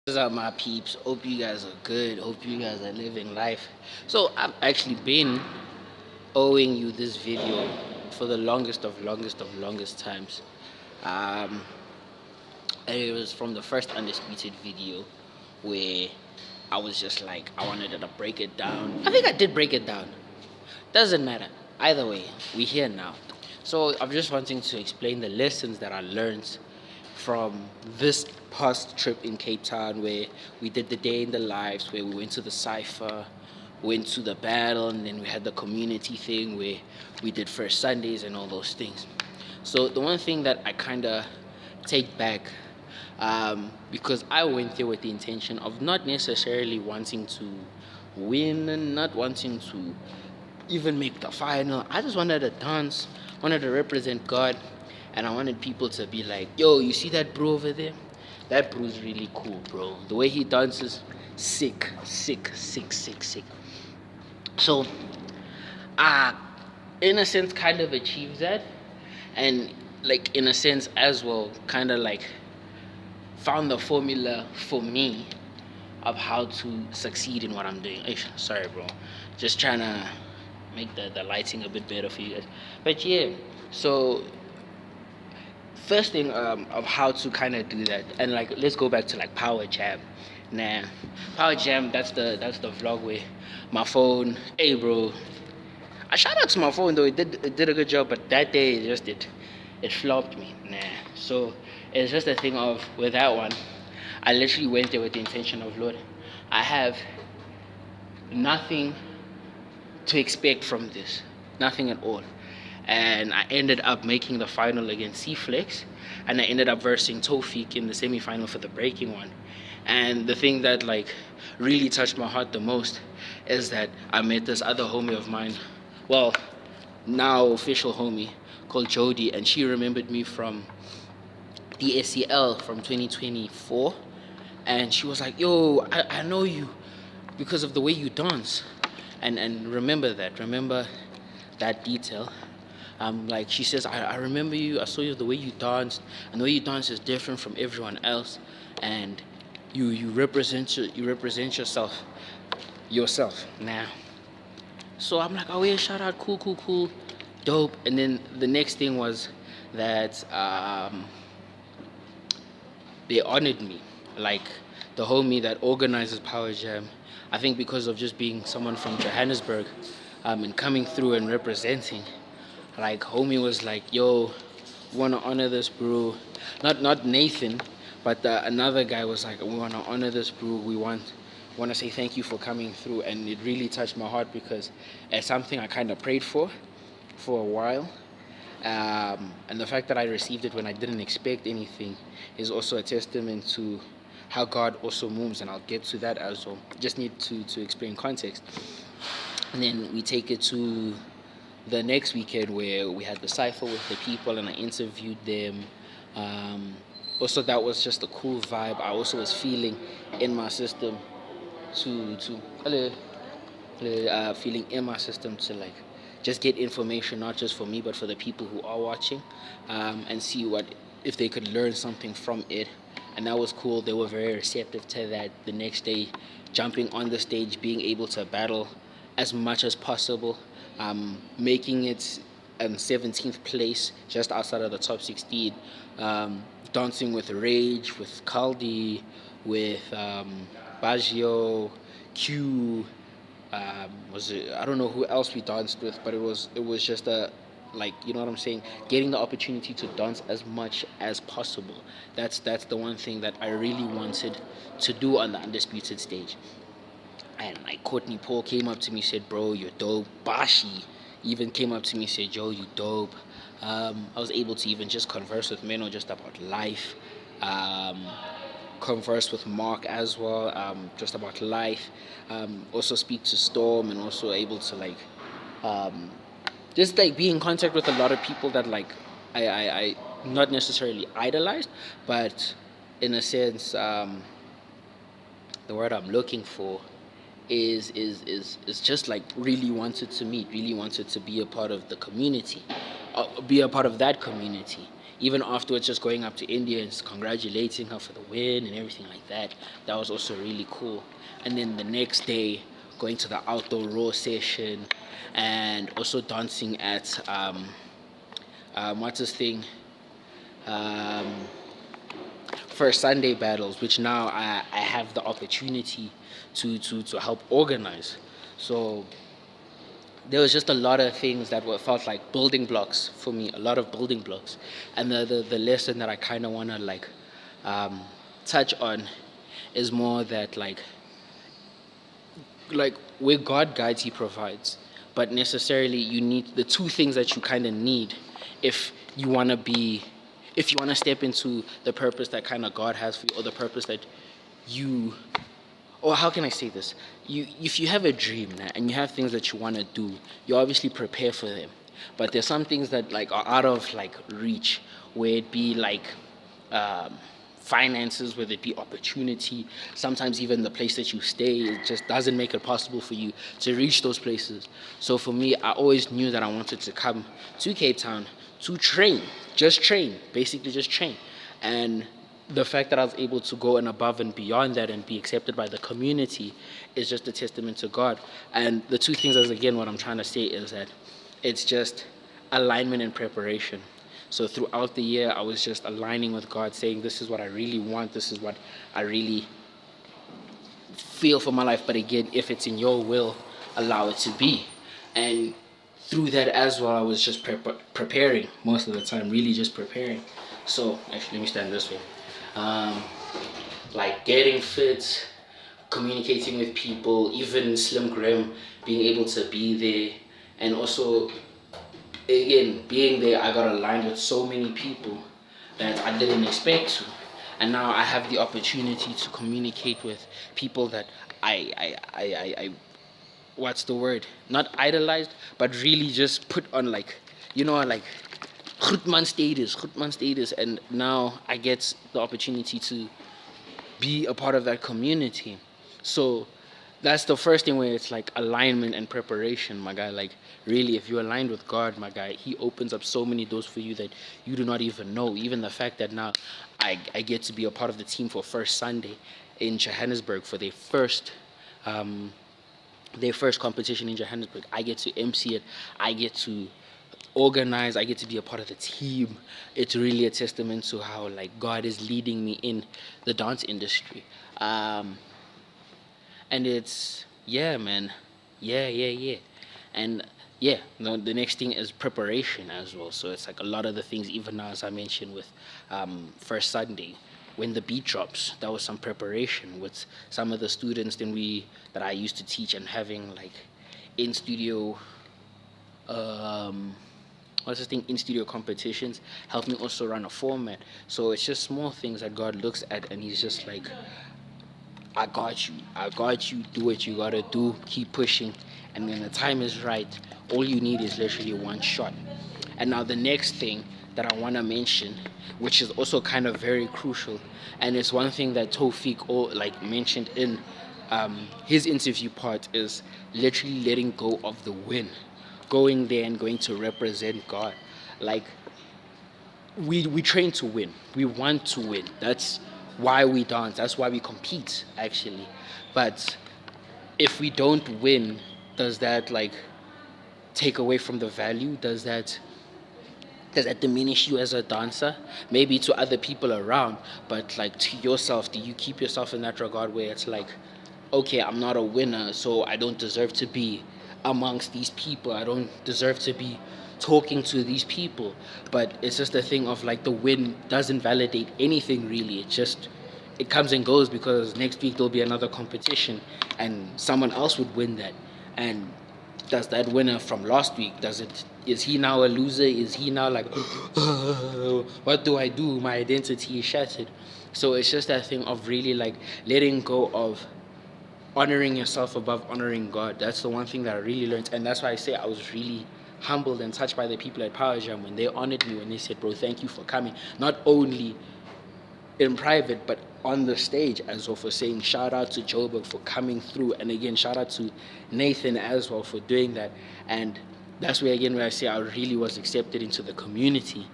What's up, my peeps? Hope you guys are good. Hope you guys are living life. So I've actually been owing you this video for the longest times. Um, and it was from the first undisputed video where I was just like I wanted to break it down. I think I did break it down. Doesn't matter. Either way, we're here now. So I'm just wanting to explain the lessons that I learned from this past trip in Cape Town where we did the day in the lives, where we went to the cipher, went to the battle, and then we had the community thing where we did first Sundays and all those things. So the one thing that I kind of take back, because I went there with the intention of not necessarily wanting to win and not wanting to even make the final. I just wanted to dance, wanted to represent God, and I wanted people to be like, yo, you see that bro over there? That bro's really cool, bro. The way he dances, sick, sick, sick, sick, sick. So, I, in a sense, kind of achieved that, and like in a sense as well, kind of like found the formula for me of how to succeed in what I'm doing. Sorry, bro. Just trying to make the lighting a bit better for you guys. But yeah, so first thing of how to kind of do that, and like let's go back to like Power Jam. Nah, Power Jam. That's the vlog where my phone. Hey, bro. I shout out to my phone though. It did a good job, but that day it flopped me. Nah. So it's just a thing of with that one. I literally went there with the intention of Lord, I have nothing to expect from this, nothing at all. And I ended up making the final against C-Flex, and I ended up versing Tofik in the semi-final for the breaking one. And the thing that like really touched my heart the most is that I met this other homie of mine, well, now official homie, called Jody, and she remembered me from the SEL from 2024, and she was like, yo, I know you because of the way you dance, and remember that detail. Like she says, I remember you. I saw you the way you danced, and the way you dance is different from everyone else, and you represent yourself now. So I'm like, oh yeah, shout out, cool, dope. And then the next thing was that they honored me, like the homie that organizes Power Jam. I think because of just being someone from Johannesburg, and coming through and representing, like homie was like, yo, wanna honor this bro. Not Nathan, but another guy was like, we wanna honor this bro. We want to say thank you for coming through, and it really touched my heart because it's something I kind of prayed for a while. And the fact that I received it when I didn't expect anything is also a testament to how God also moves, and I'll get to that as well. Just need to explain context. And then we take it to the next weekend where we had the cipher with the people and I interviewed them. Also, that was just a cool vibe. I also was feeling in my system to hello, feeling in my system to like just get information, not just for me but for the people who are watching, and see what if they could learn something from it. And that was cool. They were very receptive to that. The next day, jumping on the stage, being able to battle as much as possible, making it 17th place, just outside of the top 16, dancing with Rage, with Kaldi, with Baggio, Q. Was it? I don't know who else we danced with, but it was just a like, you know what I'm saying, getting the opportunity to dance as much as possible. That's the one thing that I really wanted to do on the undisputed stage. And like Courtney Paul came up to me, said, bro, you're dope. Bashi even came up to me, said, Joe, you dope. I was able to even just converse with Meno just about life. Converse with Mark as well, just about life. Also speak to Storm, and also able to like just like be in contact with a lot of people that like I not necessarily idolized, but in a sense, the word I'm looking for is just like really wanted to meet, really wanted to be a part of the community, be a part of that community. even afterwards, just going up to India and congratulating her for the win and everything like that. That was also really cool. And then the next day, going to the outdoor raw session, and also dancing at what's this thing? Um, First Sunday battles, which now I have the opportunity to help organize. So there was just a lot of things that felt like building blocks for me, a lot of building blocks. And the lesson that I kind of want to um, touch on is more that like where God guides, He provides. But necessarily, you need the two things that you kind of need if you want to be, if you want to step into the purpose that kind of God has for you, or the purpose that you, or how can I say this? If you have a dream and you have things that you want to do, you obviously prepare for them. But there's some things that are out of reach, where it be finances, whether it be opportunity, sometimes even the place that you stay, it just doesn't make it possible for you to reach those places. So for me, I always knew that I wanted to come to Cape Town to train, basically just train. And the fact that I was able to go and above and beyond that and be accepted by the community is just a testament to God. And the two things, as again, what I'm trying to say is that it's just alignment and preparation. So throughout the year, I was just aligning with God, saying, this is what I really want, this is what I really feel for my life. But again, if it's in your will, allow it to be. And through that as well, I was just preparing most of the time, really just preparing. So actually, let me stand this way. Getting fit, communicating with people, even Slim Graham, being able to be there, and also again being there, I got aligned with so many people that I didn't expect to, and now I have the opportunity to communicate with people that I what's the word? Not idolized, but really just put on Grootman status, and now I get the opportunity to be a part of that community. So that's the first thing, where it's alignment and preparation, my guy. Really, if you're aligned with God, my guy, He opens up so many doors for you that you do not even know. Even the fact that now I get to be a part of the team for First Sunday in Johannesburg for their first competition in Johannesburg. I get to MC it. I get to organize. I get to be a part of the team. It's really a testament to how God is leading me in the dance industry. And it's man, and the next thing is preparation as well. So it's a lot of the things, even now, as I mentioned with First Sunday, when the beat drops, that was some preparation with some of the students that I used to teach, and having in studio in studio competitions helped me also run a format. So it's just small things that God looks at, and He's just I got you, do what you gotta do, keep pushing, and when the time is right, all you need is literally one shot. And now the next thing that I want to mention, which is also kind of very crucial, and it's one thing that Tawfiq mentioned in his interview part, is literally letting go of the win, going there and going to represent God. We train to win, we want to win, that's why we dance, that's why we compete actually. But if we don't win, does that take away from the value? Does that diminish you as a dancer? Maybe to other people around, but to yourself, do you keep yourself in that regard where it's okay, I'm not a winner, so I don't deserve to be amongst these people, I don't deserve to be talking to these people? But it's just a thing of the win doesn't validate anything really. It comes and goes, because next week there'll be another competition and someone else would win that. And does that winner from last week, is he now a loser? Is he now what do I do? My identity is shattered. So it's just that thing of really letting go of honoring yourself above honoring God. That's the one thing that I really learned. And that's why I say I was really humbled and touched by the people at Power Jam when they honored me, when they said, bro, thank you for coming. Not only in private, but on the stage as well, for saying shout out to Joburg for coming through. And again, shout out to Nathan as well for doing that. And that's where I say I really was accepted into the community.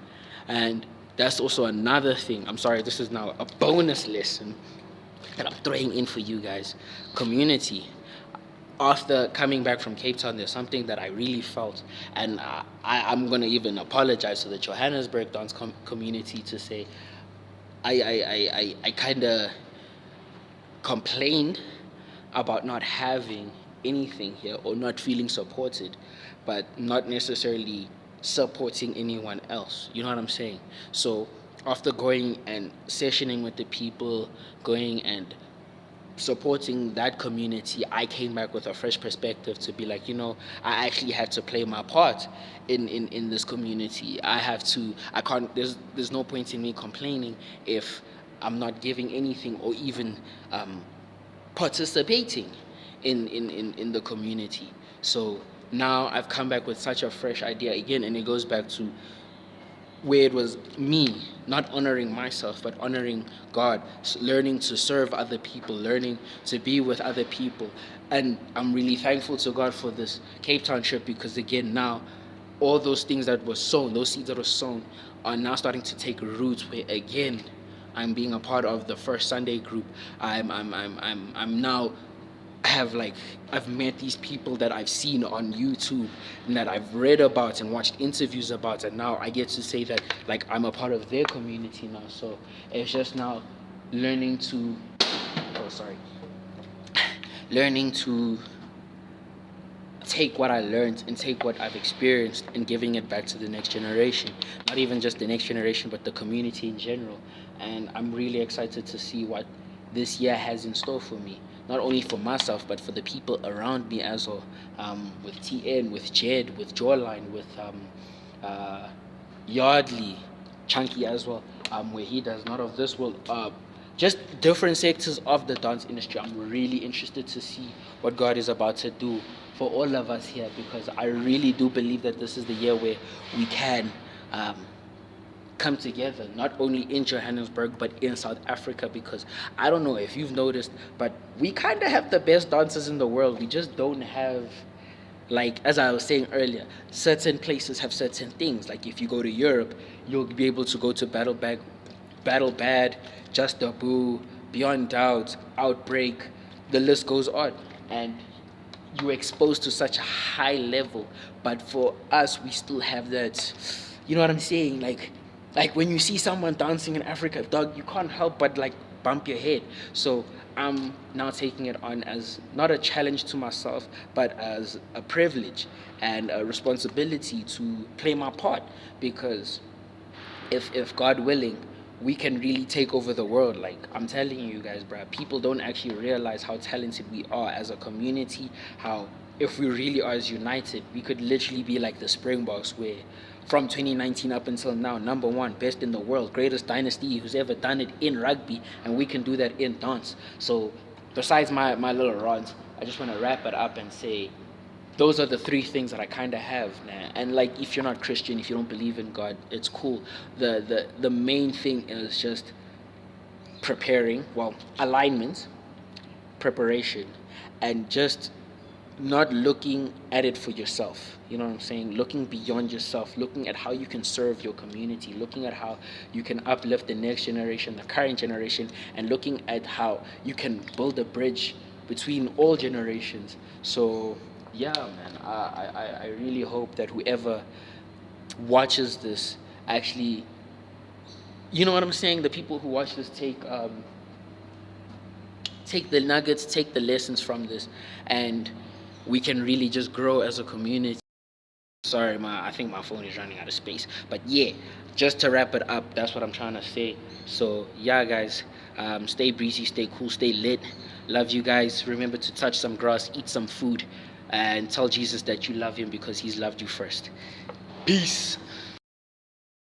And That's also another thing. I'm sorry, this is now a bonus lesson that I'm throwing in for you guys. Community. After coming back from Cape Town, there's something that I really felt, and I'm gonna even apologize to the Johannesburg dance community to say I kind of complained about not having anything here or not feeling supported, but not necessarily supporting anyone else. You know what I'm saying? So after going and sessioning with the people, going and supporting that community, I came back with a fresh perspective to be like, I actually had to play my part in this community. I can't, there's no point in me complaining if I'm not giving anything or even participating in the community. So now I've come back with such a fresh idea again, and it goes back to where it was me not honoring myself but honoring God, learning to serve other people, learning to be with other people. And I'm really thankful to God for this Cape Town trip, because again, now all those things that were sown, those seeds that were sown, are now starting to take root, where again I'm being a part of the First Sunday group. I'm now I've met these people that I've seen on YouTube and that I've read about and watched interviews about, and now I get to say that like I'm a part of their community now. So it's just now learning to learning to take what I learned and take what I've experienced and giving it back to the next generation. Not even just the next generation, but the community in general. And I'm really excited to see what this year has in store for me. Not only for myself, but for the people around me as well. With TN, with Jed, with Jawline, with Yardley, Chunky as well, where he does Not of This World. Just different sectors of the dance industry. I'm really interested to see what God is about to do for all of us here, because I really do believe that this is the year where we can come together, not only in Johannesburg but in South Africa, because I don't know if you've noticed, but we kind of have the best dancers in the world. We just don't have, like, as I was saying earlier, certain places have certain things. Like if you go to Europe, you'll be able to go to Battle Bad, Just a Boo, Beyond Doubt, Outbreak, the list goes on, and you're exposed to such a high level. But for us, we still have that, you know what I'm saying, like when you see someone dancing in Africa, dog, you can't help but like bump your head. So I'm now taking it on as not a challenge to myself, but as a privilege and a responsibility to play my part. Because if God willing, we can really take over the world. Like I'm telling you guys, bruh, people don't actually realize how talented we are as a community. How if we really are as united, we could literally be like the Springboks, where from 2019 up until now, number one, best in the world, greatest dynasty who's ever done it in rugby, and we can do that in dance. So besides my little rant, I just want to wrap it up and say those are the three things that I kind of have, man. And like, if you're not Christian, if you don't believe in God, it's cool. The main thing is just preparing, well, alignment, preparation, and just not looking at it for yourself. You know what I'm saying? Looking beyond yourself, looking at how you can serve your community, looking at how you can uplift the next generation, the current generation, and looking at how you can build a bridge between all generations. So yeah, man, I really hope that whoever watches this actually, you know what I'm saying, the people who watch this take the nuggets, take the lessons from this, and we can really just grow as a community. Sorry, I think my phone is running out of space. But yeah, just to wrap it up, that's what I'm trying to say. So yeah, guys, stay breezy, stay cool, stay lit. Love you guys. Remember to touch some grass, eat some food, and tell Jesus that you love him because he's loved you first. Peace.